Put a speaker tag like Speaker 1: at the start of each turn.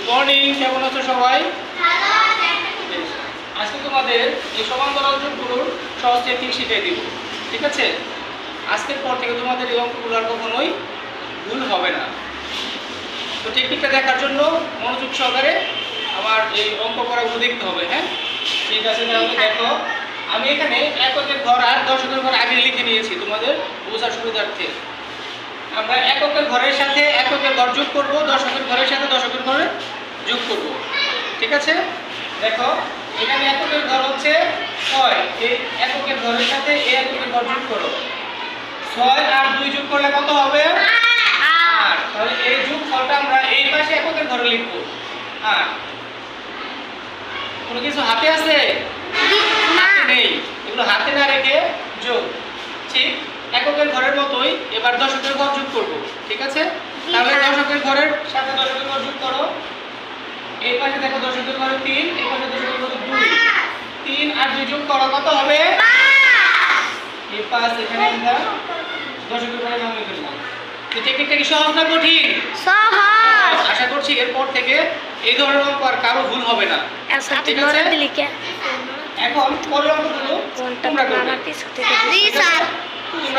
Speaker 1: Morning, কেমন আছো সবাই? আজকে তোমাদের এই সমান্তরাল যোগগুলোর সহজ টেকনিক শিখিয়ে দিব। ঠিক আছে? আজকের পর থেকে তোমাদের এই অঙ্কগুলো আর কখনোই ভুল হবে না। তো টেকনিকটা দেখার জন্য মনোযোগ সহকারে আমার এই অঙ্ক করাগুলো দেখতে হবে। হ্যাঁ, ঠিক আছে, তাহলে দেখো আমি এখানে এককের ঘর আর দশকের ঘর আগে লিখে নিয়েছি তোমাদের বোঝার সুবিধার্থে। আমরা এককের ঘরের সাথে এককের ঘর যোগ করব, দশকের ঘরের সাথে দশকের ঘরে যোগ করব। ঠিক আছে? দেখো এখানে এককের ঘর হচ্ছে 6, এই এককের ঘরের সাথে এই এককের ঘর যোগ করো। 6 আর 2 যোগ করলে কত হবে? 8। তাহলে এই যোগফলটা আমরা এই পাশে এককের ঘরে লিখব 8। কোনো কিছু হাতে আছে? হাতে নেই, এগুলো হাতে না রেখে যোগ। ঠিক এককের ঘরের মতোই এবার দশকের ঘর যোগ করব। ঠিক আছে? তাহলে দশকের ঘরের সাথে দশকের ঘর যোগ করো। এই পাশে দেখো দশকের ঘরে 3, এই পাশে দশকের ঘরে 2। 3 আর 2 যোগ করো, কত হবে? 5। এই 5 এখানে আমরা দশকের ঘরে নামিয়ে ফেললাম। এই টেকনিকটা কি সহজ না কঠিন?
Speaker 2: সহজ।
Speaker 1: আশা করছি এরপর থেকে এই ধরনের অঙ্ক আর কারো ভুল হবে না। ঠিক আছে? এখন পরের অঙ্কগুলো তোমরা করবে।
Speaker 2: জি স্যার।
Speaker 1: তোমরা